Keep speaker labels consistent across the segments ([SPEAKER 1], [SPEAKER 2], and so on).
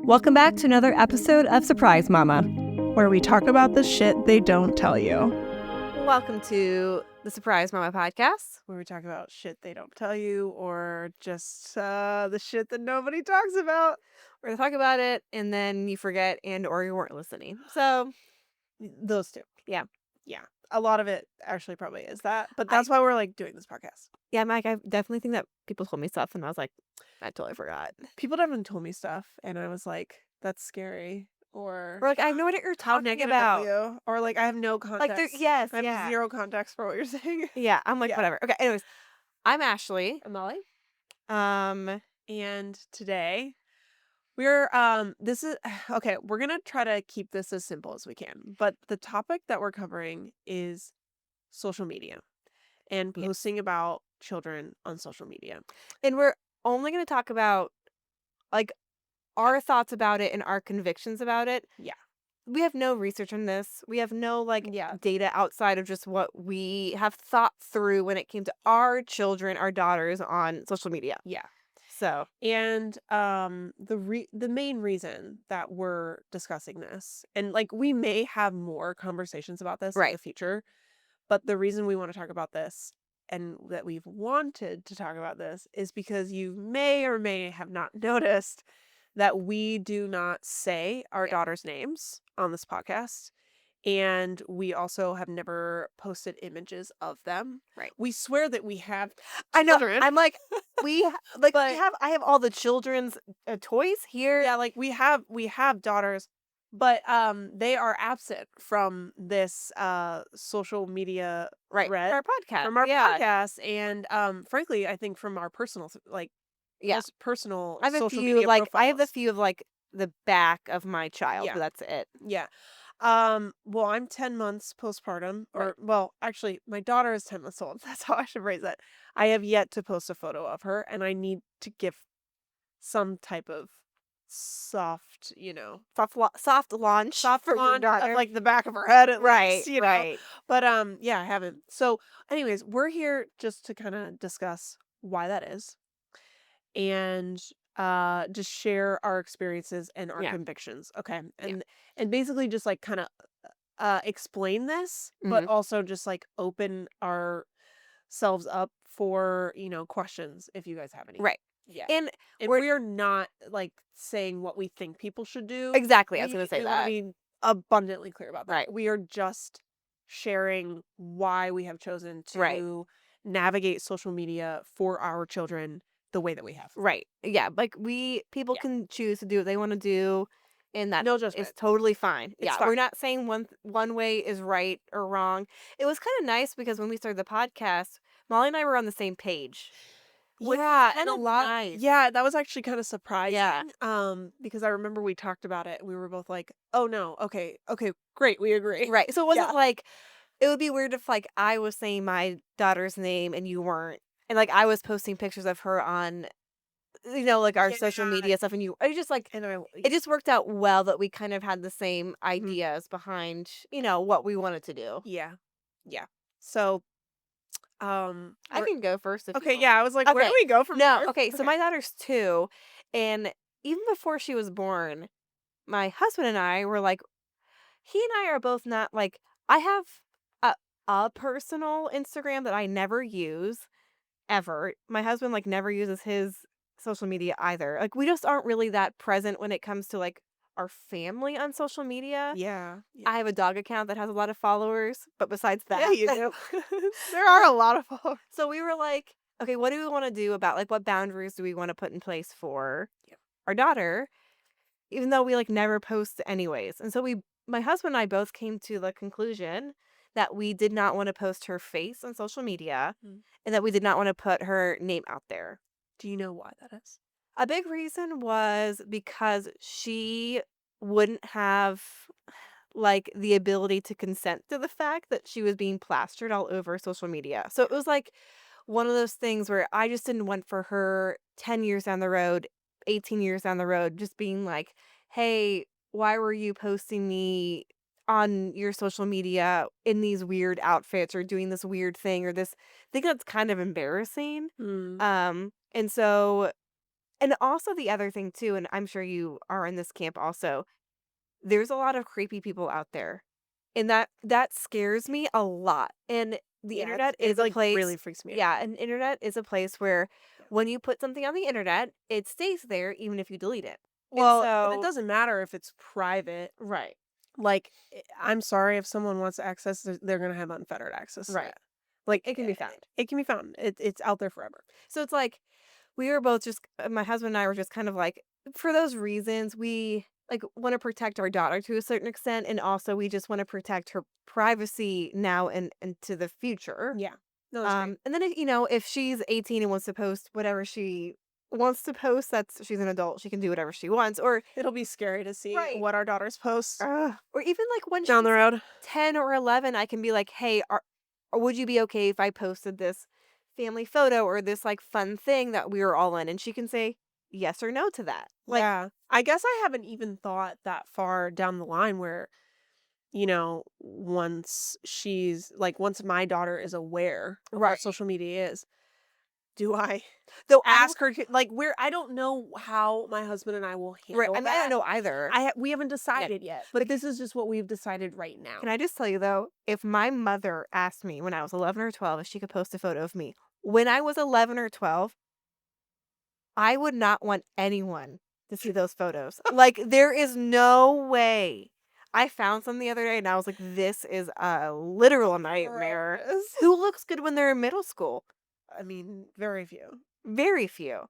[SPEAKER 1] Welcome back to another episode of Surprise Mama.
[SPEAKER 2] where we talk about the shit they don't tell you.
[SPEAKER 1] Welcome to the Surprise Mama podcast.
[SPEAKER 2] Where we talk about shit they don't tell you, or just the shit that nobody talks about.
[SPEAKER 1] We're going to talk about it, and then you forget or you weren't listening. So,
[SPEAKER 2] Those two.
[SPEAKER 1] yeah.
[SPEAKER 2] Yeah. A lot of it actually probably is that. But that's why we're like doing this podcast.
[SPEAKER 1] Yeah, Mike, I definitely think that people told me stuff, and I was like, I totally forgot.
[SPEAKER 2] People definitely told me stuff, and I was like, that's scary. Or
[SPEAKER 1] like, I have no idea what you're talking about.
[SPEAKER 2] You. Or like, I have no context.
[SPEAKER 1] Like, yes,
[SPEAKER 2] I have zero context for what you're saying.
[SPEAKER 1] Yeah, I'm like, whatever. Okay, anyways, I'm Ashley.
[SPEAKER 2] I'm Molly.
[SPEAKER 1] And
[SPEAKER 2] today we're this is okay, we're gonna try to keep this as simple as we can. But the topic that we're covering is social media and posting about children on social media.
[SPEAKER 1] And we're only gonna talk about like our thoughts about it and our convictions about it.
[SPEAKER 2] Yeah.
[SPEAKER 1] We have no research on this. We have no data outside of just what we have thought through when it came to our children, our daughters on social media.
[SPEAKER 2] Yeah.
[SPEAKER 1] So,
[SPEAKER 2] and the main reason that we're discussing this, and like we may have more conversations about this in the future, but the reason we want to talk about this and that we've wanted to talk about this is because you may or may have not noticed that we do not say our daughters' names on this podcast. And we also have never posted images of them.
[SPEAKER 1] Right.
[SPEAKER 2] We swear that we have
[SPEAKER 1] children. I'm like, I have all the children's toys here.
[SPEAKER 2] Yeah, like we have daughters, but they are absent from this social media
[SPEAKER 1] thread.
[SPEAKER 2] From our podcast. And frankly, I think from our personal personal
[SPEAKER 1] I have
[SPEAKER 2] social
[SPEAKER 1] a few
[SPEAKER 2] media profiles.
[SPEAKER 1] I have a few of the back of my child, but that's it.
[SPEAKER 2] Yeah. Well, I'm 10 months postpartum, well, actually, my daughter is 10 months old. That's how I should phrase it. I have yet to post a photo of her, and I need to give some type of soft launch
[SPEAKER 1] for your daughter.
[SPEAKER 2] Of, like the back of her head at least, you know?
[SPEAKER 1] Right.
[SPEAKER 2] But yeah, I haven't. So anyways, we're here just to kind of discuss why that is, and just share our experiences and our convictions. Okay. And basically just like kind of explain this, but also just like open ourselves up for, questions if you guys have any.
[SPEAKER 1] Right.
[SPEAKER 2] Yeah. And we're not like saying what we think people should do.
[SPEAKER 1] Exactly. I was going to say
[SPEAKER 2] we
[SPEAKER 1] that.
[SPEAKER 2] want to be abundantly clear about that.
[SPEAKER 1] Right.
[SPEAKER 2] We are just sharing why we have chosen to navigate social media for our children the way that we have.
[SPEAKER 1] Right. Yeah. Like people can choose to do what they want to do, and that is totally fine.
[SPEAKER 2] It's fine.
[SPEAKER 1] We're not saying one way is right or wrong. It was kind of nice because when we started the podcast, Molly and I were on the same page.
[SPEAKER 2] And a lot. Nice. Yeah, that was actually kind of surprising.
[SPEAKER 1] Yeah.
[SPEAKER 2] Because I remember we talked about it and we were both like, "Oh no, okay, great, we agree."
[SPEAKER 1] Right. So it wasn't like it would be weird if like I was saying my daughter's name and you weren't, and like I was posting pictures of her on, like our social media stuff, and it just like it just worked out well that we kind of had the same ideas behind what we wanted to do.
[SPEAKER 2] Yeah. So.
[SPEAKER 1] I can go first. If
[SPEAKER 2] okay, yeah, I was like, where do we go from here?
[SPEAKER 1] Okay, so my daughter's 2, and even before she was born, my husband and I were like, he and I are both not like, I have a personal Instagram that I never use ever. My husband like never uses his social media either. Like we just aren't really that present when it comes to like our family on social media.
[SPEAKER 2] Yeah.
[SPEAKER 1] I have a dog account that has a lot of followers, but besides that,
[SPEAKER 2] yeah, you do. There are a lot of followers.
[SPEAKER 1] So we were like, okay, what do we want to do about like what boundaries do we want to put in place for our daughter, even though we like never post anyways. And so my husband and I both came to the conclusion that we did not want to post her face on social media and that we did not want to put her name out there.
[SPEAKER 2] Do you know why that is?
[SPEAKER 1] A big reason was because she wouldn't have like the ability to consent to the fact that she was being plastered all over social media. So it was like one of those things where I just didn't want for her 10 years down the road, 18 years down the road, just being like, hey, why were you posting me on your social media in these weird outfits or doing this weird thing or this thing that's kind of embarrassing. And so And also the other thing too, and I'm sure you are in this camp also, there's a lot of creepy people out there. And that scares me a lot. And the
[SPEAKER 2] Yeah,
[SPEAKER 1] internet
[SPEAKER 2] it
[SPEAKER 1] is a
[SPEAKER 2] like
[SPEAKER 1] place
[SPEAKER 2] really freaks me out.
[SPEAKER 1] yeah, and internet is a place where when you put something on the internet, it stays there even if you delete it. And
[SPEAKER 2] Well, and it
[SPEAKER 1] so
[SPEAKER 2] doesn't matter if it's private.
[SPEAKER 1] right,
[SPEAKER 2] Like, I'm sorry if someone wants access, they're gonna have unfettered access to
[SPEAKER 1] right.
[SPEAKER 2] that. Like,
[SPEAKER 1] It can be found.
[SPEAKER 2] it can be found. It's out there forever.
[SPEAKER 1] So it's like we were both just my husband and I were just kind of like for those reasons we like want to protect our daughter to a certain extent and also we just want to protect her privacy now and into the future.
[SPEAKER 2] Yeah. No, that's great.
[SPEAKER 1] And then if she's 18 and wants to post whatever she wants to post, that's she's an adult, she can do whatever she wants or
[SPEAKER 2] It'll be scary to see
[SPEAKER 1] right.
[SPEAKER 2] what our daughters post
[SPEAKER 1] Or even like when
[SPEAKER 2] down the
[SPEAKER 1] she's
[SPEAKER 2] road.
[SPEAKER 1] 10 or 11, I can be like, "Hey, or would you be okay if I posted this family photo or this like fun thing that we were all in?" And she can say yes or no to that. Like,
[SPEAKER 2] Yeah. I guess I haven't even thought that far down the line where, once my daughter is aware of what
[SPEAKER 1] right.
[SPEAKER 2] social media is, do I
[SPEAKER 1] Though I don't
[SPEAKER 2] ask her to, like, where I don't know how my husband and I will
[SPEAKER 1] right.
[SPEAKER 2] handle
[SPEAKER 1] I mean, I don't
[SPEAKER 2] that.
[SPEAKER 1] know either.
[SPEAKER 2] We haven't
[SPEAKER 1] Yeah.
[SPEAKER 2] decided yet, but this is just what we've decided right now.
[SPEAKER 1] Can I just tell you though, if my mother asked me when I was 11 or 12 if she could post a photo of me when I was 11 or 12, I would not want anyone to see those photos. Like, there is no way. I found some the other day and I was like, this is a literal nightmare.
[SPEAKER 2] Gross.
[SPEAKER 1] Who looks good when they're in middle school?
[SPEAKER 2] I mean, very few.
[SPEAKER 1] Very few.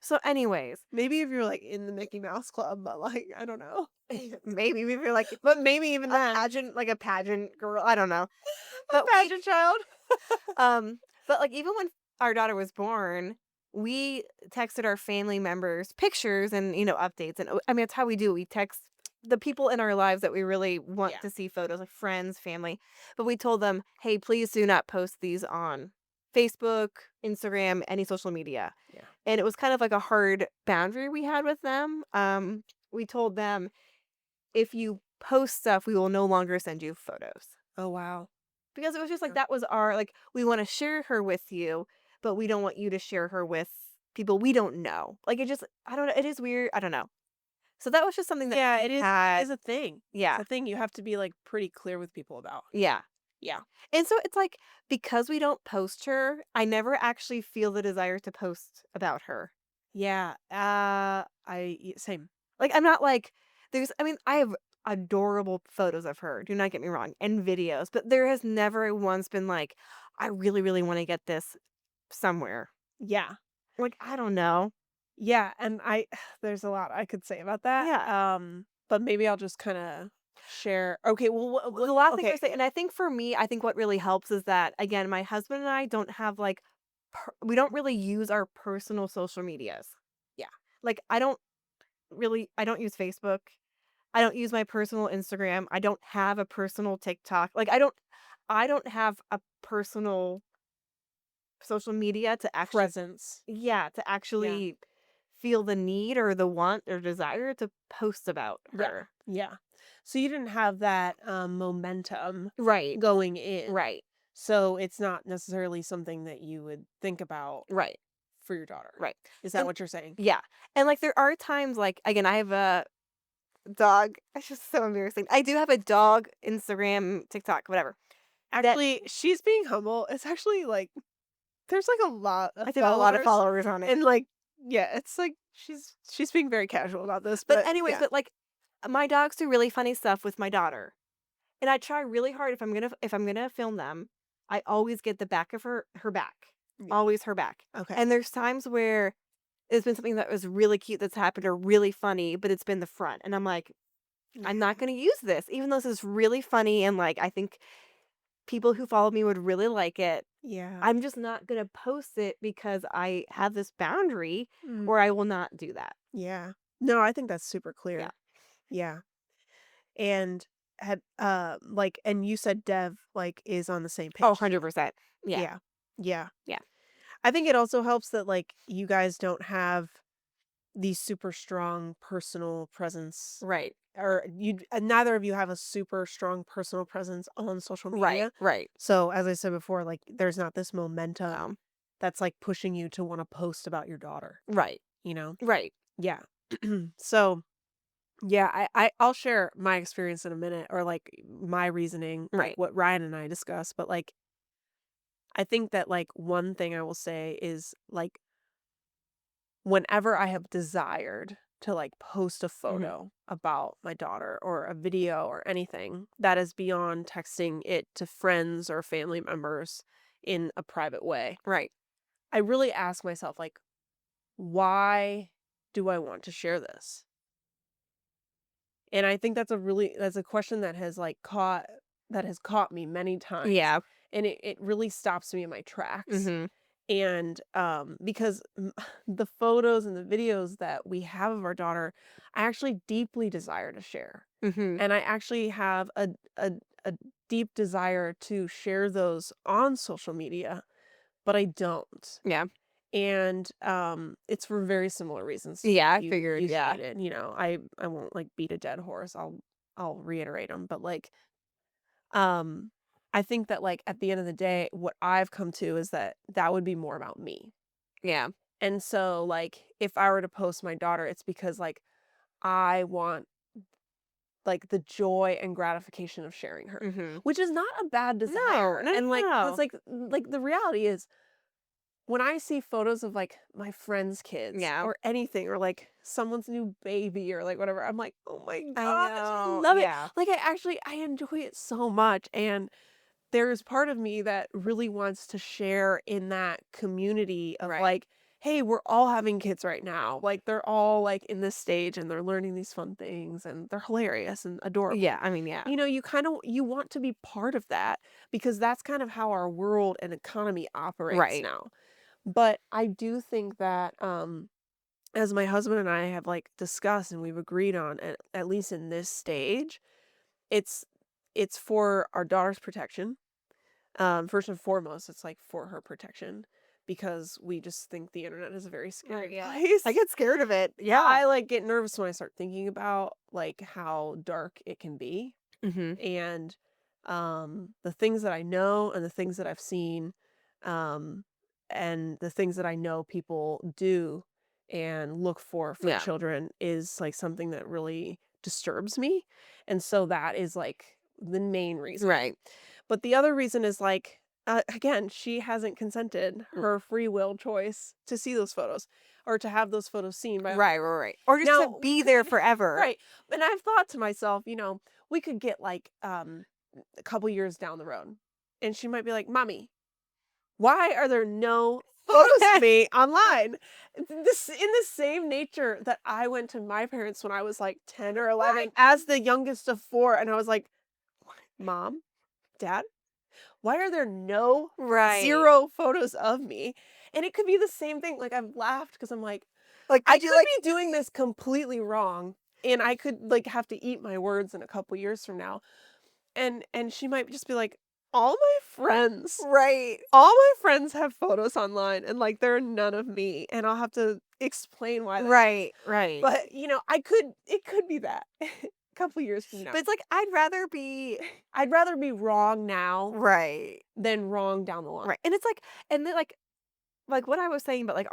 [SPEAKER 1] So, anyways,
[SPEAKER 2] Maybe if you're like in the Mickey Mouse Club, but like I don't know.
[SPEAKER 1] maybe if you're like
[SPEAKER 2] But maybe even
[SPEAKER 1] a
[SPEAKER 2] then,
[SPEAKER 1] pageant, like a pageant girl, I don't know.
[SPEAKER 2] a
[SPEAKER 1] But
[SPEAKER 2] pageant child.
[SPEAKER 1] um, but like even when our daughter was born, we texted our family members pictures and updates, and I mean it's how we do. We text the people in our lives that we really want
[SPEAKER 2] Yeah.
[SPEAKER 1] to see photos, like friends, family. But we told them, hey, please do not post these on Facebook, Instagram, any social media.
[SPEAKER 2] Yeah.
[SPEAKER 1] And it was kind of like a hard boundary we had with them. We told them if you post stuff, we will no longer send you photos.
[SPEAKER 2] Oh wow.
[SPEAKER 1] Because it was just like
[SPEAKER 2] Yeah.
[SPEAKER 1] that was our like, we wanna share her with you, but we don't want you to share her with people we don't know. Like, it just I don't know, it is weird, I don't know. So that was just something that
[SPEAKER 2] Yeah,
[SPEAKER 1] we
[SPEAKER 2] it is. It
[SPEAKER 1] had
[SPEAKER 2] is a thing. It's
[SPEAKER 1] yeah,
[SPEAKER 2] a thing you have to be like pretty clear with people about.
[SPEAKER 1] yeah.
[SPEAKER 2] Yeah.
[SPEAKER 1] And so it's like, because we don't post her, I never actually feel the desire to post about her.
[SPEAKER 2] Yeah. Same.
[SPEAKER 1] Like, I'm not like I mean, I have adorable photos of her, do not get me wrong, and videos, but there has never once been like, "I really, really wanna get this somewhere."
[SPEAKER 2] Yeah.
[SPEAKER 1] Like, I don't know.
[SPEAKER 2] Yeah, and there's a lot I could say about that.
[SPEAKER 1] Yeah.
[SPEAKER 2] But maybe I'll just kind of share. Okay, well,
[SPEAKER 1] The last thing I
[SPEAKER 2] okay.
[SPEAKER 1] say and I think for me, I think what really helps is that, again, my husband and I don't have, like, we don't really use our personal social medias.
[SPEAKER 2] Yeah.
[SPEAKER 1] Like, I don't use Facebook. I don't use my personal Instagram. I don't have a personal TikTok. Like, I don't have a personal social media to actually
[SPEAKER 2] Presence.
[SPEAKER 1] yeah, to
[SPEAKER 2] Yeah.
[SPEAKER 1] actually feel the need or the want or desire to post about
[SPEAKER 2] Yeah.
[SPEAKER 1] her.
[SPEAKER 2] Yeah. So you didn't have that momentum
[SPEAKER 1] Right.
[SPEAKER 2] going in.
[SPEAKER 1] Right.
[SPEAKER 2] So it's not necessarily something that you would think about
[SPEAKER 1] Right.
[SPEAKER 2] for your daughter.
[SPEAKER 1] Right.
[SPEAKER 2] Is that
[SPEAKER 1] And
[SPEAKER 2] what you're saying?
[SPEAKER 1] yeah. And, like, there are times, like, again, I have a dog. It's just so embarrassing. I do have a dog, Instagram, TikTok, whatever. That
[SPEAKER 2] Actually, she's being humble. It's actually like there's like a lot of
[SPEAKER 1] I do have a lot of
[SPEAKER 2] followers
[SPEAKER 1] followers on it.
[SPEAKER 2] and like yeah, it's like she's being very casual about this,
[SPEAKER 1] But
[SPEAKER 2] but
[SPEAKER 1] anyways,
[SPEAKER 2] yeah.
[SPEAKER 1] but, like, my dogs do really funny stuff with my daughter, and I try really hard if I'm gonna film them, I always get the back of her back.
[SPEAKER 2] Yeah.
[SPEAKER 1] Always her back.
[SPEAKER 2] Okay.
[SPEAKER 1] And there's times where it's been something that was really cute that's happened or really funny, but it's been the front, and I'm like, "I'm
[SPEAKER 2] Yeah.
[SPEAKER 1] not gonna use this, even though this is really funny and, like, I think people who follow me would really like it.
[SPEAKER 2] Yeah.
[SPEAKER 1] I'm just not gonna post it because I have this boundary
[SPEAKER 2] Mm,
[SPEAKER 1] where I will not do that."
[SPEAKER 2] yeah. No, I think that's super
[SPEAKER 1] Yeah.
[SPEAKER 2] clear. Yeah. And and you said Dev like is on the same
[SPEAKER 1] Oh,
[SPEAKER 2] page too.
[SPEAKER 1] 100%. Yeah.
[SPEAKER 2] Yeah. Yeah.
[SPEAKER 1] Yeah.
[SPEAKER 2] I think it also helps that like you guys don't have these super strong personal presence
[SPEAKER 1] Right.
[SPEAKER 2] or neither of you have a super strong personal presence on social
[SPEAKER 1] Right.
[SPEAKER 2] media.
[SPEAKER 1] Right.
[SPEAKER 2] So as I said before, like there's not this momentum
[SPEAKER 1] No.
[SPEAKER 2] that's like pushing you to want to post about your daughter,
[SPEAKER 1] Right.
[SPEAKER 2] you know?
[SPEAKER 1] Right.
[SPEAKER 2] Yeah. So, yeah, I'll share my experience in a minute or, like, my reasoning, like,
[SPEAKER 1] Right.
[SPEAKER 2] what Ryan and I discussed, but, like, I think that, like, one thing I will say is, like, whenever I have desired to, like, post a
[SPEAKER 1] Mhm.
[SPEAKER 2] photo about my daughter or a video or anything that is beyond texting it to friends or family members in a private way,
[SPEAKER 1] Right.
[SPEAKER 2] I really ask myself, like, why do I want to share this? And I think that's a question that has, like, caught me many times,
[SPEAKER 1] Yeah.
[SPEAKER 2] and it really stops me in my tracks.
[SPEAKER 1] Mhm.
[SPEAKER 2] And, because the photos and the videos that we have of our daughter, I actually deeply desire to share.
[SPEAKER 1] Mhm.
[SPEAKER 2] And I actually have a a deep desire to share those on social media, but I don't.
[SPEAKER 1] Yeah.
[SPEAKER 2] And, it's for very similar reasons to
[SPEAKER 1] Yeah,
[SPEAKER 2] what
[SPEAKER 1] I
[SPEAKER 2] you
[SPEAKER 1] figured, yeah.
[SPEAKER 2] stated, you know, I won't, like, beat a dead horse, I'll reiterate them. But, like, um, I think that, like, at the end of the day, what I've come to is that that would be more about me.
[SPEAKER 1] Yeah.
[SPEAKER 2] And so, like, if I were to post my daughter, it's because, like, I want, like, the joy and gratification of sharing her,
[SPEAKER 1] Mhm.
[SPEAKER 2] which is not a bad
[SPEAKER 1] No,
[SPEAKER 2] desire.
[SPEAKER 1] no, no,
[SPEAKER 2] And, like, cause
[SPEAKER 1] no.
[SPEAKER 2] like, the reality is when I see photos of, like, my friends' kids
[SPEAKER 1] Yeah.
[SPEAKER 2] or anything or, like, someone's new baby or, like, whatever, I'm like, "Oh my
[SPEAKER 1] I
[SPEAKER 2] gosh, I
[SPEAKER 1] know,
[SPEAKER 2] love it."
[SPEAKER 1] yeah.
[SPEAKER 2] Like, I enjoy it so much, and there's part of me that really wants to share in that community of,
[SPEAKER 1] Right.
[SPEAKER 2] like, "Hey, we're all having kids right now." Like, they're all, like, in this stage, and they're learning these fun things, and they're hilarious and
[SPEAKER 1] Yeah,
[SPEAKER 2] adorable.
[SPEAKER 1] I mean, yeah.
[SPEAKER 2] You know, you want to be part of that because that's kind of how our world and economy operates
[SPEAKER 1] Right.
[SPEAKER 2] now. But I do think that, as my husband and I have, like, discussed and we've agreed on, at least in this stage, it's it's for our daughter's protection. First and foremost, it's, like, for her protection because we just think the internet is a very
[SPEAKER 1] Right,
[SPEAKER 2] scary
[SPEAKER 1] yeah. I
[SPEAKER 2] place.
[SPEAKER 1] get scared of it. Yeah.
[SPEAKER 2] I, like, get nervous when I start thinking about, like, how dark it can be.
[SPEAKER 1] Mhm.
[SPEAKER 2] And, the things that I know and the things that I've seen, um, and the things that I know people do and look for
[SPEAKER 1] Yeah.
[SPEAKER 2] children is, like, something that really disturbs me, and so that is, like, the main reason.
[SPEAKER 1] Right.
[SPEAKER 2] But the other reason is, like, again, she hasn't consented
[SPEAKER 1] R
[SPEAKER 2] her free will choice to see those photos or to have those photos seen by
[SPEAKER 1] right,
[SPEAKER 2] others.
[SPEAKER 1] right, right. Or just to
[SPEAKER 2] Now,
[SPEAKER 1] be there forever.
[SPEAKER 2] right, and I've thought to myself, you know, we could get, like, a couple years down the road, and she might be like, "Mommy, why are there no photos of me online?" This in the same nature that I went to my parents when I was, like, 10 or
[SPEAKER 1] Right.
[SPEAKER 2] 11 as the youngest of 4, and I was like, "Mom, Dad, why are there no
[SPEAKER 1] Right.
[SPEAKER 2] 0 photos of me?" And it could be the same thing, like, I've laughed because 'cause I'm like,
[SPEAKER 1] Like,
[SPEAKER 2] I
[SPEAKER 1] could you,
[SPEAKER 2] could
[SPEAKER 1] like
[SPEAKER 2] be doing this completely wrong, and I could, like, have to eat my words in a couple years from now, and she might just be like,
[SPEAKER 1] right.
[SPEAKER 2] all my friends have photos online, and, like, there are none of me," and I'll have to explain why that is.
[SPEAKER 1] Right, right.
[SPEAKER 2] But, you know, it could be that couple years from now.
[SPEAKER 1] But it's like, I'd rather be
[SPEAKER 2] I'd rather be wrong now
[SPEAKER 1] right.
[SPEAKER 2] than wrong down the line.
[SPEAKER 1] Right. And it's like and then, like what I was saying about, like,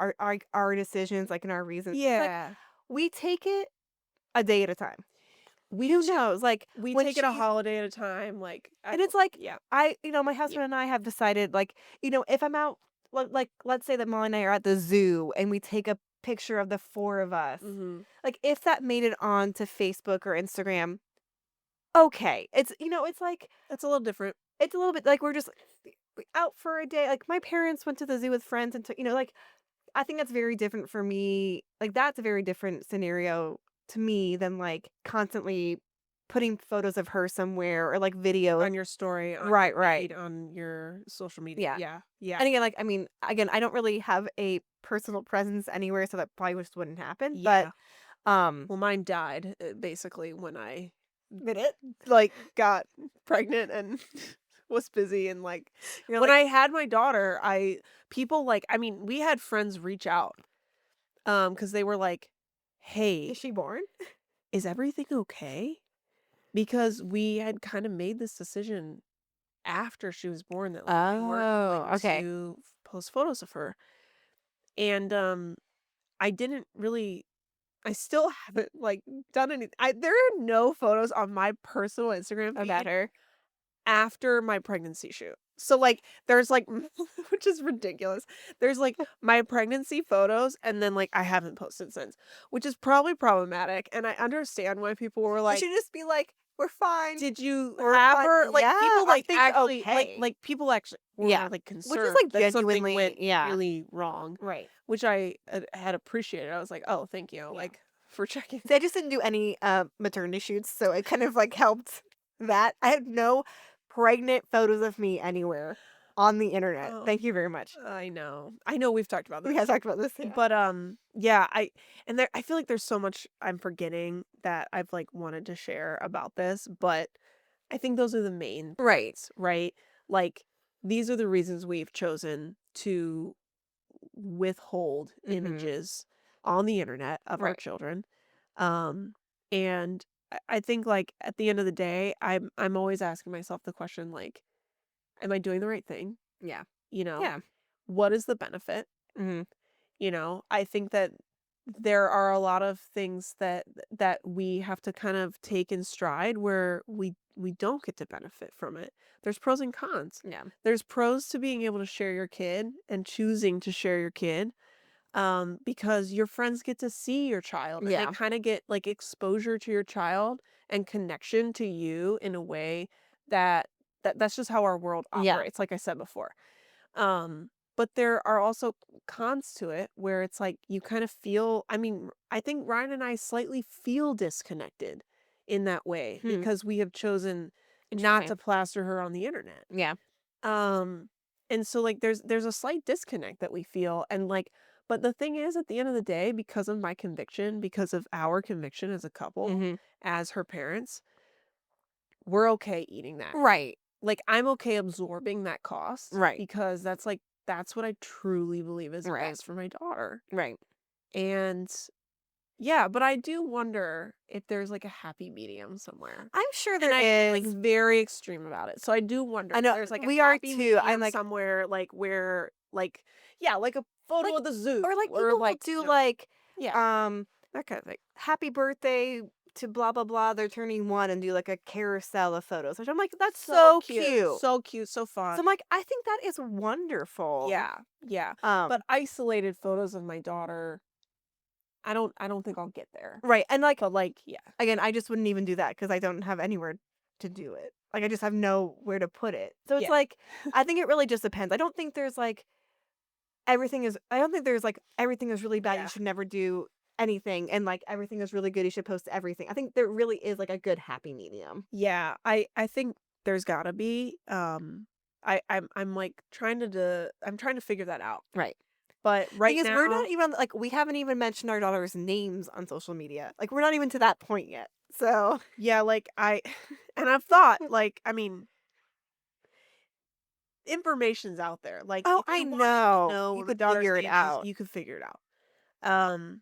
[SPEAKER 1] our decisions, like, and our reasons, it's like,
[SPEAKER 2] Yeah.
[SPEAKER 1] we take it a day at a time.
[SPEAKER 2] We
[SPEAKER 1] Who
[SPEAKER 2] t
[SPEAKER 1] knows? Like,
[SPEAKER 2] we
[SPEAKER 1] when
[SPEAKER 2] take it a
[SPEAKER 1] she
[SPEAKER 2] holiday at a time, like, I
[SPEAKER 1] and it's like,
[SPEAKER 2] yeah,
[SPEAKER 1] my
[SPEAKER 2] yeah.
[SPEAKER 1] husband and I have decided, like, if I'm out, like, let's say that Molly and I are at the zoo and we take a picture of the 4 of us.
[SPEAKER 2] Mhm.
[SPEAKER 1] Like, if that made it onto Facebook or Instagram, okay. It's like,
[SPEAKER 2] That's a little different.
[SPEAKER 1] it's a little bit like we're just out for a day. Like, my parents went to the zoo with friends and took, like, I think that's very different for me. Like, that's a very different scenario to me than, like, constantly putting photos of her somewhere or, like, videos.
[SPEAKER 2] On your story, on your
[SPEAKER 1] Right, right.
[SPEAKER 2] feed, on your social media.
[SPEAKER 1] Yeah.
[SPEAKER 2] Yeah, yeah,
[SPEAKER 1] And again, like, I mean, again, I don't really have a personal presence anywhere, so that probably just wouldn't happen, but,
[SPEAKER 2] yeah.
[SPEAKER 1] um
[SPEAKER 2] Well, mine died, basically when I,
[SPEAKER 1] did it?
[SPEAKER 2] like, got pregnant and was busy and, like,
[SPEAKER 1] You're
[SPEAKER 2] when
[SPEAKER 1] like,
[SPEAKER 2] I had my daughter, I mean, we had friends reach out, because they were like,
[SPEAKER 1] "Is
[SPEAKER 2] "Hey,
[SPEAKER 1] she born?"
[SPEAKER 2] is everything okay?" Because we had kinda made this decision after she was born that, like, we weren't
[SPEAKER 1] Oh,
[SPEAKER 2] going
[SPEAKER 1] okay.
[SPEAKER 2] to post photos of her, and, I didn't really I still haven't, like, done any there are no photos on my personal Instagram
[SPEAKER 1] About
[SPEAKER 2] feed
[SPEAKER 1] her.
[SPEAKER 2] after my pregnancy shoot. So, like, there's, like which is ridiculous. There's, like, my pregnancy photos, and then, like, I haven't posted since, which is probably problematic, and I understand why people were
[SPEAKER 1] You
[SPEAKER 2] like,
[SPEAKER 1] should just be like, "We're fine.
[SPEAKER 2] "Did you
[SPEAKER 1] We're
[SPEAKER 2] have
[SPEAKER 1] fine."
[SPEAKER 2] her?" Like,
[SPEAKER 1] Yeah,
[SPEAKER 2] people,
[SPEAKER 1] are
[SPEAKER 2] like,
[SPEAKER 1] things
[SPEAKER 2] actually
[SPEAKER 1] okay?
[SPEAKER 2] people actually
[SPEAKER 1] Yeah.
[SPEAKER 2] were, like,
[SPEAKER 1] Which is,
[SPEAKER 2] concerned
[SPEAKER 1] like,
[SPEAKER 2] that something
[SPEAKER 1] genuinely
[SPEAKER 2] went
[SPEAKER 1] yeah.
[SPEAKER 2] really wrong,
[SPEAKER 1] Right.
[SPEAKER 2] which I, had appreciated. I was like, "Oh, thank you,
[SPEAKER 1] Yeah.
[SPEAKER 2] like, for checking."
[SPEAKER 1] See, I just didn't do any, maternity shoots, so it kind of, like, helped that. I have no pregnant photos of me anywhere on the internet.
[SPEAKER 2] Oh,
[SPEAKER 1] Thank you very much.
[SPEAKER 2] I know. I know we've talked about
[SPEAKER 1] We have
[SPEAKER 2] this.
[SPEAKER 1] talked about this, yeah.
[SPEAKER 2] But, yeah, I feel like there's so much I'm forgetting that I've, like, wanted to share about this, but I think those are the main
[SPEAKER 1] Right.
[SPEAKER 2] points, right? Like, these are the reasons we've chosen to withhold
[SPEAKER 1] Mhm.
[SPEAKER 2] images on the internet of our
[SPEAKER 1] Right.
[SPEAKER 2] children. Um, and I think, like, at the end of the day, I'm always asking myself the question, like, "Am I doing the right thing?"
[SPEAKER 1] Yeah.
[SPEAKER 2] You know?
[SPEAKER 1] Yeah.
[SPEAKER 2] What is the benefit?
[SPEAKER 1] Mhm.
[SPEAKER 2] You know, I think that there are a lot of things that we have to kind of take in stride where we don't get to benefit from it. There's pros and cons.
[SPEAKER 1] Yeah.
[SPEAKER 2] There's pros to being able to share your kid and choosing to share your kid because your friends get to see your child and they
[SPEAKER 1] Yeah.
[SPEAKER 2] kind of get like exposure to your child and connection to you in a way that that's just how our world
[SPEAKER 1] Yeah.
[SPEAKER 2] operates like I said before. But there are also cons to it where it's like you kind of feel I mean, I think Ryan and I slightly feel disconnected in that way
[SPEAKER 1] Hmm.
[SPEAKER 2] because we have chosen not
[SPEAKER 1] Interesting.
[SPEAKER 2] to plaster her on the internet.
[SPEAKER 1] Yeah.
[SPEAKER 2] Um, and so like there's a slight disconnect that we feel and like but the thing is at the end of the day because of my conviction, because of our conviction as a couple,
[SPEAKER 1] Mhm.
[SPEAKER 2] as her parents, we're okay eating that.
[SPEAKER 1] Right.
[SPEAKER 2] Like, I'm okay absorbing that cost
[SPEAKER 1] Right.
[SPEAKER 2] because that's what I truly believe is
[SPEAKER 1] Right.
[SPEAKER 2] best for my daughter.
[SPEAKER 1] Right.
[SPEAKER 2] And yeah, but I do wonder if there's like a happy medium somewhere.
[SPEAKER 1] I'm sure
[SPEAKER 2] And
[SPEAKER 1] there
[SPEAKER 2] I am like
[SPEAKER 1] is.
[SPEAKER 2] very extreme about it. So I do wonder
[SPEAKER 1] I
[SPEAKER 2] if
[SPEAKER 1] know
[SPEAKER 2] there's like
[SPEAKER 1] we
[SPEAKER 2] a
[SPEAKER 1] are
[SPEAKER 2] happy
[SPEAKER 1] too. I'm
[SPEAKER 2] medium
[SPEAKER 1] like
[SPEAKER 2] somewhere like where like yeah, like a photo
[SPEAKER 1] like
[SPEAKER 2] of the zoo
[SPEAKER 1] or like
[SPEAKER 2] or
[SPEAKER 1] people will
[SPEAKER 2] like,
[SPEAKER 1] do like
[SPEAKER 2] yeah,
[SPEAKER 1] um
[SPEAKER 2] that kind of thing.
[SPEAKER 1] happy birthday to blah blah blah. They're turning one and do like a carousel of photos, which I'm like, that's
[SPEAKER 2] So
[SPEAKER 1] so
[SPEAKER 2] cute.
[SPEAKER 1] cute.
[SPEAKER 2] So cute, so
[SPEAKER 1] So
[SPEAKER 2] fun.
[SPEAKER 1] I'm like, I think that is wonderful.
[SPEAKER 2] Yeah, yeah. But
[SPEAKER 1] Um,
[SPEAKER 2] isolated photos of my daughter, I don't think I'll get there.
[SPEAKER 1] right. And like
[SPEAKER 2] But like, yeah.
[SPEAKER 1] again, I just wouldn't even do that because I don't have anywhere to do it. Like I just have nowhere to put it. So it's
[SPEAKER 2] Yeah.
[SPEAKER 1] like I think it really just depends. I don't think there's like everything is really bad, you
[SPEAKER 2] Yeah.
[SPEAKER 1] should never do anything and like everything is really good, you should post everything. I think there really is like a good happy medium.
[SPEAKER 2] Yeah, I think there's gotta be, I'm, like, I'm trying to figure that out.
[SPEAKER 1] Right.
[SPEAKER 2] But
[SPEAKER 1] Thing
[SPEAKER 2] right
[SPEAKER 1] is, we're
[SPEAKER 2] now
[SPEAKER 1] not even like we haven't even mentioned our daughter's names on social media. Like we're not even to that point yet. So
[SPEAKER 2] yeah, like, I and I've thought, like, I mean, information's out there. Like,
[SPEAKER 1] oh,
[SPEAKER 2] if
[SPEAKER 1] I
[SPEAKER 2] you wanted to
[SPEAKER 1] know. You
[SPEAKER 2] know the
[SPEAKER 1] could
[SPEAKER 2] daughter's
[SPEAKER 1] figure it
[SPEAKER 2] names,
[SPEAKER 1] out.
[SPEAKER 2] you could figure it out. Um,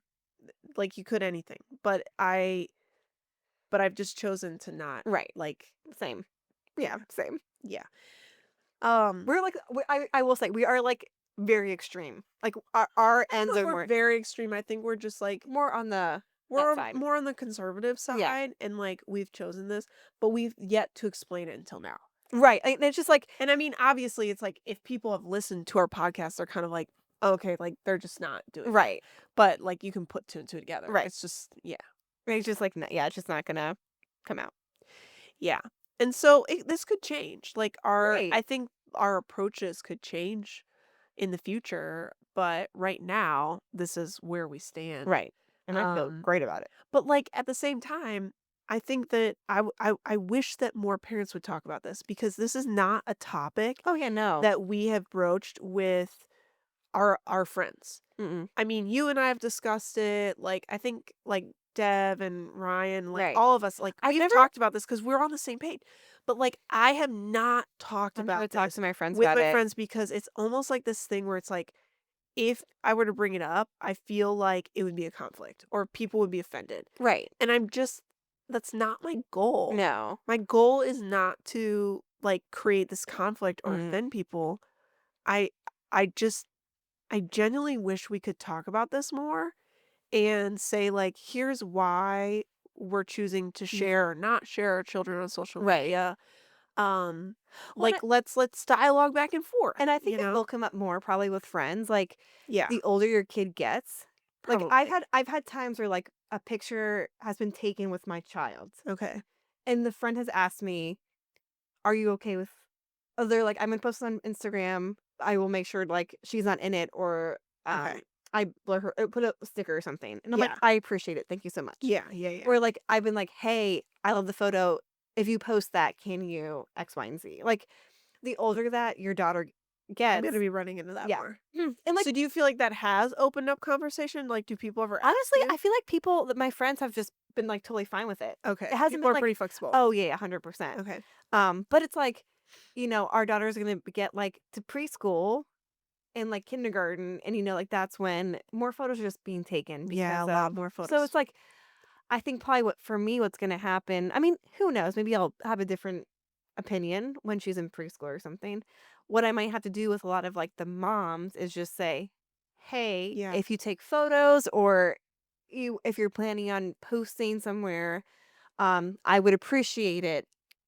[SPEAKER 2] like, you could anything. But I've just chosen to not,
[SPEAKER 1] Right.
[SPEAKER 2] like
[SPEAKER 1] Same. Yeah, same.
[SPEAKER 2] yeah. Um,
[SPEAKER 1] We're like I will say we are like very extreme. Like our
[SPEAKER 2] I don't know
[SPEAKER 1] ends
[SPEAKER 2] if
[SPEAKER 1] are
[SPEAKER 2] we're
[SPEAKER 1] more
[SPEAKER 2] very extreme, I think we're just, like
[SPEAKER 1] more on the that
[SPEAKER 2] we're
[SPEAKER 1] side.
[SPEAKER 2] more on the conservative
[SPEAKER 1] Yeah.
[SPEAKER 2] side, and, like, we've chosen this, but we've yet to explain it until now.
[SPEAKER 1] Right. And it's just like
[SPEAKER 2] And I mean, obviously, it's like if people have listened to our podcast, they're kind of like, "Okay, like, they're just not doing it."
[SPEAKER 1] right.
[SPEAKER 2] But, like, you can put 2 and 2 together.
[SPEAKER 1] Right.
[SPEAKER 2] It's just yeah.
[SPEAKER 1] It's just like yeah, it's just not gonna come out.
[SPEAKER 2] Yeah. And so this could change. Like,
[SPEAKER 1] Right.
[SPEAKER 2] I think our approaches could change in the future, but right now, this is where we stand.
[SPEAKER 1] Right. And I feel
[SPEAKER 2] Um,
[SPEAKER 1] great about it.
[SPEAKER 2] but, like, at the same time, I think that I wish that more parents would talk about this because this is not a topic
[SPEAKER 1] Oh yeah, no.
[SPEAKER 2] that we have broached with our friends.
[SPEAKER 1] Mm-mm.
[SPEAKER 2] I mean, you and I have discussed it, like, I think, like, Dev and Ryan, like,
[SPEAKER 1] Right.
[SPEAKER 2] all of us, like,
[SPEAKER 1] I've
[SPEAKER 2] we've
[SPEAKER 1] never
[SPEAKER 2] talked about this because 'cause we're on the same page. But, like, I have not talked
[SPEAKER 1] I've never
[SPEAKER 2] about
[SPEAKER 1] talked
[SPEAKER 2] this
[SPEAKER 1] to my friends
[SPEAKER 2] with
[SPEAKER 1] about
[SPEAKER 2] my
[SPEAKER 1] it.
[SPEAKER 2] friends because it's almost like this thing where it's like, if I were to bring it up, I feel like it would be a conflict or people would be offended.
[SPEAKER 1] Right.
[SPEAKER 2] And I'm just that's not my goal.
[SPEAKER 1] No.
[SPEAKER 2] My goal is not to, like, create this conflict or
[SPEAKER 1] Mm.
[SPEAKER 2] offend people. I I just I genuinely wish we could talk about this more and say, like, "Here's why we're choosing to
[SPEAKER 1] Mhm.
[SPEAKER 2] share or not share our children on social
[SPEAKER 1] Right.
[SPEAKER 2] media." Um,
[SPEAKER 1] Well,
[SPEAKER 2] like, let's dialogue back and forth,
[SPEAKER 1] and I think
[SPEAKER 2] you
[SPEAKER 1] it will
[SPEAKER 2] know?
[SPEAKER 1] come up more probably with friends, like,
[SPEAKER 2] Yeah,
[SPEAKER 1] the older your kid gets. Like,
[SPEAKER 2] probably.
[SPEAKER 1] I've had times where, like, a picture has been taken with my child,
[SPEAKER 2] Okay.
[SPEAKER 1] and the friend has asked me, "Are you okay with" they're like, "I'm gonna post on Instagram. I will make sure, like, she's not in it or,
[SPEAKER 2] Okay.
[SPEAKER 1] I blur her put a sticker or something." And I'm like,
[SPEAKER 2] Yeah.
[SPEAKER 1] "I appreciate it. Thank you so much."
[SPEAKER 2] Yeah, yeah, yeah.
[SPEAKER 1] Or, like, I've been like, "Hey, I love the photo. If you post that, can you X, Y, and Z?" Like, the older that your daughter
[SPEAKER 2] I'm gonna
[SPEAKER 1] gets
[SPEAKER 2] be running into that
[SPEAKER 1] yeah.
[SPEAKER 2] more.
[SPEAKER 1] And, like,
[SPEAKER 2] So do you feel like that has opened up conversation? Like, do people ever ask
[SPEAKER 1] honestly,
[SPEAKER 2] you?
[SPEAKER 1] I feel like people that my friends have just been, like, totally fine with it. It
[SPEAKER 2] Okay,
[SPEAKER 1] hasn't
[SPEAKER 2] people
[SPEAKER 1] been
[SPEAKER 2] are
[SPEAKER 1] like,
[SPEAKER 2] pretty flexible.
[SPEAKER 1] "Oh, yeah, 100%."
[SPEAKER 2] Okay.
[SPEAKER 1] But it's like, our daughter's gonna get, like, to preschool and, like, kindergarten, and, like, that's when more photos are just being taken
[SPEAKER 2] Yeah, a
[SPEAKER 1] because
[SPEAKER 2] lot
[SPEAKER 1] of
[SPEAKER 2] more
[SPEAKER 1] so
[SPEAKER 2] photos.
[SPEAKER 1] it's like, I think probably what for me, what's gonna happen I mean, who knows? Maybe I'll have a different opinion when she's in preschool or something. What I might have to do with a lot of, like, the moms is just say, "Hey,
[SPEAKER 2] Yeah.
[SPEAKER 1] if you take photos or if you're planning on posting somewhere, I would appreciate it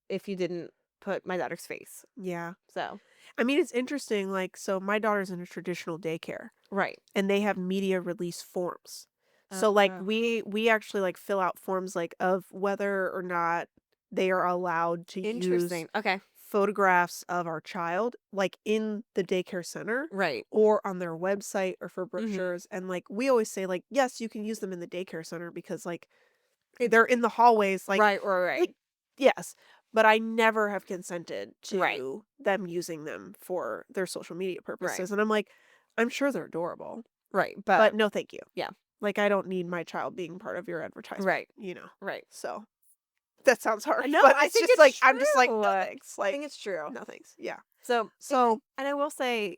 [SPEAKER 1] if you didn't put my daughter's face."
[SPEAKER 2] Yeah.
[SPEAKER 1] So
[SPEAKER 2] I mean, it's interesting, like, so my daughter's in a traditional daycare,
[SPEAKER 1] right.
[SPEAKER 2] and they have media release forms. So, like,
[SPEAKER 1] Oh,
[SPEAKER 2] we actually, like, fill out forms, like, of whether or not they are allowed to use
[SPEAKER 1] interesting. Okay.
[SPEAKER 2] photographs of our child, like, in the daycare center
[SPEAKER 1] Right.
[SPEAKER 2] or on their website or for
[SPEAKER 1] Mhm.
[SPEAKER 2] brochures, and, like, we always say, like, "Yes, you can use them in the daycare center because, like,
[SPEAKER 1] It's
[SPEAKER 2] they're in the hallways,"
[SPEAKER 1] right, right, right.
[SPEAKER 2] like, yes, but I never have consented
[SPEAKER 1] Right.
[SPEAKER 2] to them using them for their social media
[SPEAKER 1] Right.
[SPEAKER 2] purposes, and I'm like, "I'm sure they're adorable,
[SPEAKER 1] Right.
[SPEAKER 2] but
[SPEAKER 1] But
[SPEAKER 2] no thank you."
[SPEAKER 1] yeah.
[SPEAKER 2] Like, I don't need my child being part of your advertisement,
[SPEAKER 1] Right.
[SPEAKER 2] you know?
[SPEAKER 1] Right.
[SPEAKER 2] So, that sounds harsh,
[SPEAKER 1] No,
[SPEAKER 2] but
[SPEAKER 1] I
[SPEAKER 2] it's
[SPEAKER 1] think
[SPEAKER 2] just
[SPEAKER 1] it's
[SPEAKER 2] like I'm just like,
[SPEAKER 1] true.
[SPEAKER 2] "No
[SPEAKER 1] I
[SPEAKER 2] thanks." Like,
[SPEAKER 1] think it's true.
[SPEAKER 2] "No thanks." Yeah.
[SPEAKER 1] So,
[SPEAKER 2] So
[SPEAKER 1] and I will say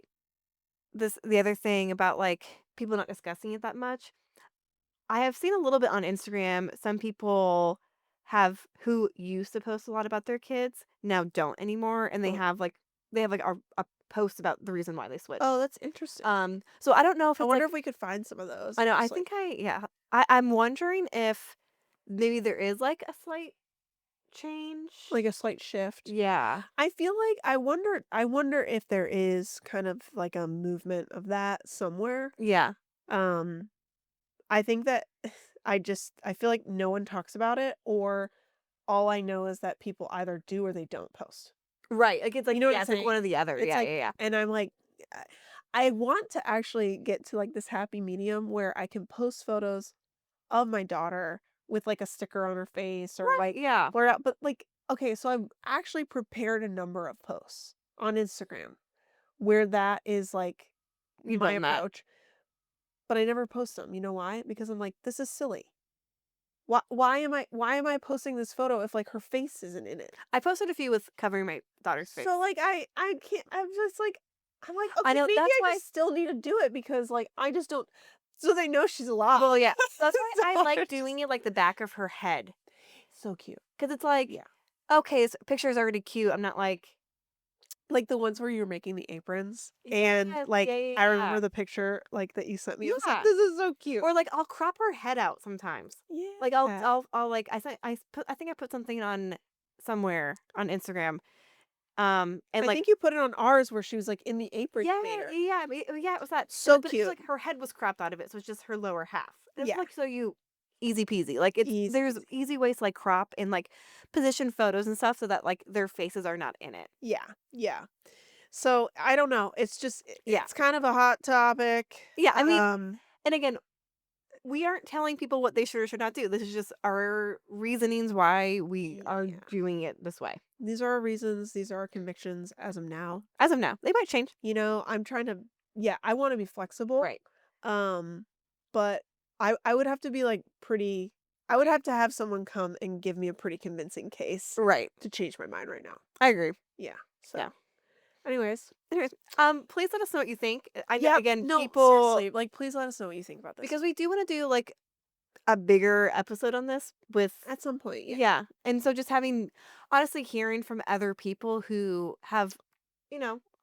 [SPEAKER 1] the other thing about, like, people not discussing it that much, I have seen a little bit on Instagram, some people have who used to post a lot about their kids, now don't anymore, and
[SPEAKER 2] oh
[SPEAKER 1] they have, like, a post about the reason why they switched.
[SPEAKER 2] oh, that's interesting.
[SPEAKER 1] So I don't know if
[SPEAKER 2] I
[SPEAKER 1] it's,
[SPEAKER 2] wonder
[SPEAKER 1] like
[SPEAKER 2] if we could find some of those
[SPEAKER 1] I
[SPEAKER 2] and
[SPEAKER 1] know, I
[SPEAKER 2] just, like
[SPEAKER 1] think I'm wondering if maybe there is, like, a slight change?
[SPEAKER 2] like, a slight shift.
[SPEAKER 1] Yeah.
[SPEAKER 2] I feel like I wonder if there is kind of, like, a movement of that somewhere.
[SPEAKER 1] Yeah.
[SPEAKER 2] Um, I think that I feel like no one talks about it, or all I know is that people either do or they don't post.
[SPEAKER 1] Right, like, it's
[SPEAKER 2] You
[SPEAKER 1] like
[SPEAKER 2] know what
[SPEAKER 1] yeah,
[SPEAKER 2] I'm
[SPEAKER 1] it's like
[SPEAKER 2] saying?
[SPEAKER 1] one or the other,
[SPEAKER 2] It's
[SPEAKER 1] yeah,
[SPEAKER 2] like,
[SPEAKER 1] yeah, yeah.
[SPEAKER 2] and I'm like, I I want to actually get to, like, this happy medium where I can post photos of my daughter with, like, a sticker on her face or,
[SPEAKER 1] Right,
[SPEAKER 2] like,
[SPEAKER 1] yeah.
[SPEAKER 2] blur out, but, like, okay, so I've actually prepared a number of posts on Instagram where that is, like,
[SPEAKER 1] You've
[SPEAKER 2] my
[SPEAKER 1] done that.
[SPEAKER 2] approach, but I never post them. You know why? Because I'm like, "This is silly. Why am I posting this photo if, like, her face isn't in it?"
[SPEAKER 1] I posted a few with covering my daughter's
[SPEAKER 2] So,
[SPEAKER 1] face.
[SPEAKER 2] like, I can't I'm like,
[SPEAKER 1] I
[SPEAKER 2] "Okay,
[SPEAKER 1] know,
[SPEAKER 2] maybe
[SPEAKER 1] that's
[SPEAKER 2] I
[SPEAKER 1] why
[SPEAKER 2] just still need to do it because, like, I just don't," so they know she's alive.
[SPEAKER 1] well, yeah, that's why I
[SPEAKER 2] So
[SPEAKER 1] like
[SPEAKER 2] it's just
[SPEAKER 1] doing it, like, the back of her head,
[SPEAKER 2] so cute.
[SPEAKER 1] 'cause it's like,
[SPEAKER 2] Yeah.
[SPEAKER 1] okay, this picture's already cute, I'm not like
[SPEAKER 2] Like the ones where you're making the aprons, and,
[SPEAKER 1] yes, yeah,
[SPEAKER 2] like,
[SPEAKER 1] yeah,
[SPEAKER 2] I
[SPEAKER 1] yeah.
[SPEAKER 2] remember the picture, like, that you sent me. I was like,
[SPEAKER 1] Yeah.
[SPEAKER 2] "This is so cute."
[SPEAKER 1] Or, like, I'll crop her head out sometimes. Like,
[SPEAKER 2] Yeah.
[SPEAKER 1] like, I think I put something on somewhere on Instagram, and,
[SPEAKER 2] I
[SPEAKER 1] like
[SPEAKER 2] think you put it on ours where she was, like, in the apron
[SPEAKER 1] yeah,
[SPEAKER 2] you made her.
[SPEAKER 1] yeah, yeah, it was that,
[SPEAKER 2] So
[SPEAKER 1] but it's
[SPEAKER 2] cute.
[SPEAKER 1] like her head was cropped out of it, so it's just her lower half. And it's
[SPEAKER 2] Yeah.
[SPEAKER 1] like, so you easy peasy. Like, it's
[SPEAKER 2] Easy
[SPEAKER 1] there's
[SPEAKER 2] peasy.
[SPEAKER 1] easy ways to, like, crop and, like, position photos and stuff so that, like, their faces are not in it.
[SPEAKER 2] Yeah. Yeah. So, I don't know. It's just
[SPEAKER 1] Yeah.
[SPEAKER 2] it's kind of a hot topic.
[SPEAKER 1] Yeah, I mean
[SPEAKER 2] Um,
[SPEAKER 1] and again, we aren't telling people what they should or should not do. This is just our reasonings why we are
[SPEAKER 2] yeah.
[SPEAKER 1] doing it this way.
[SPEAKER 2] These are our reasons, these are our convictions as of now.
[SPEAKER 1] As of now, they might change.
[SPEAKER 2] I'm trying to yeah, I wanna be flexible,
[SPEAKER 1] Right.
[SPEAKER 2] um, but I would have to be, like, pretty I would have to have someone come and give me a pretty convincing case
[SPEAKER 1] Right.
[SPEAKER 2] to change my mind right now.
[SPEAKER 1] I agree.
[SPEAKER 2] Yeah,
[SPEAKER 1] Yeah.
[SPEAKER 2] so, anyways.
[SPEAKER 1] Anyways, please let us know what you think. I know
[SPEAKER 2] Yeah,
[SPEAKER 1] again,
[SPEAKER 2] no,
[SPEAKER 1] people
[SPEAKER 2] seriously, like, please let us know what you think about this.
[SPEAKER 1] because we do want to do like a bigger episode on this with
[SPEAKER 2] At some point, yeah.
[SPEAKER 1] yeah. And so just having honestly hearing from other people who have,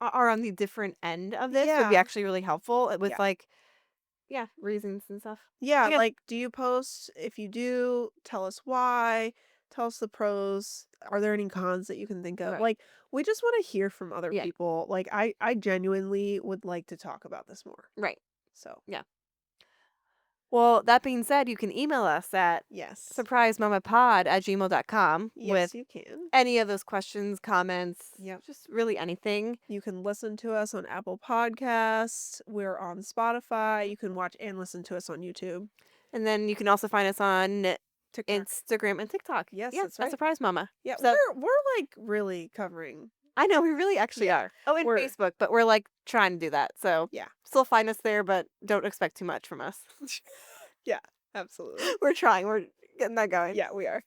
[SPEAKER 1] are on the different end of this would be
[SPEAKER 2] Yeah,
[SPEAKER 1] actually really helpful with
[SPEAKER 2] yeah.
[SPEAKER 1] like, yeah, reasons and stuff.
[SPEAKER 2] Yeah,
[SPEAKER 1] Okay.
[SPEAKER 2] like, do you post? If you do, tell us why. Tell us the pros. Are there any cons that you can think of?
[SPEAKER 1] Right.
[SPEAKER 2] Like, we just want to hear from other
[SPEAKER 1] Yeah.
[SPEAKER 2] people. Like, I genuinely would like to talk about this more.
[SPEAKER 1] Right.
[SPEAKER 2] So,
[SPEAKER 1] Yeah. Well, that being said, you can email us at
[SPEAKER 2] yes.
[SPEAKER 1] surprisemommapod@gmail.com with
[SPEAKER 2] Yes, you can.
[SPEAKER 1] any of those questions, comments,
[SPEAKER 2] Yep.
[SPEAKER 1] just really anything.
[SPEAKER 2] You can listen to us on Apple Podcasts. We're on Spotify. You can watch and listen to us on YouTube,
[SPEAKER 1] And then you can also find us on
[SPEAKER 2] TikTok.
[SPEAKER 1] Instagram and TikTok.
[SPEAKER 2] Yes,
[SPEAKER 1] Yeah,
[SPEAKER 2] that's
[SPEAKER 1] at
[SPEAKER 2] right.
[SPEAKER 1] Surprise Mama.
[SPEAKER 2] Yeah,
[SPEAKER 1] So
[SPEAKER 2] we're like really covering.
[SPEAKER 1] I know we really actually
[SPEAKER 2] Yeah.
[SPEAKER 1] are. Oh, and
[SPEAKER 2] We're
[SPEAKER 1] Facebook, but we're like trying to do that. So
[SPEAKER 2] yeah.
[SPEAKER 1] still find us there, but don't expect too much from us.
[SPEAKER 2] Yeah, absolutely.
[SPEAKER 1] We're trying. We're getting that going.
[SPEAKER 2] Yeah, we are.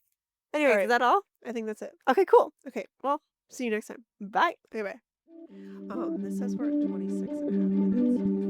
[SPEAKER 2] All
[SPEAKER 1] Anyways, is
[SPEAKER 2] right.
[SPEAKER 1] that all?
[SPEAKER 2] I think that's it.
[SPEAKER 1] Okay, cool.
[SPEAKER 2] Okay.
[SPEAKER 1] Well,
[SPEAKER 2] See you next time.
[SPEAKER 1] bye.
[SPEAKER 2] Okay, bye. This says we're at 26 and a half minutes.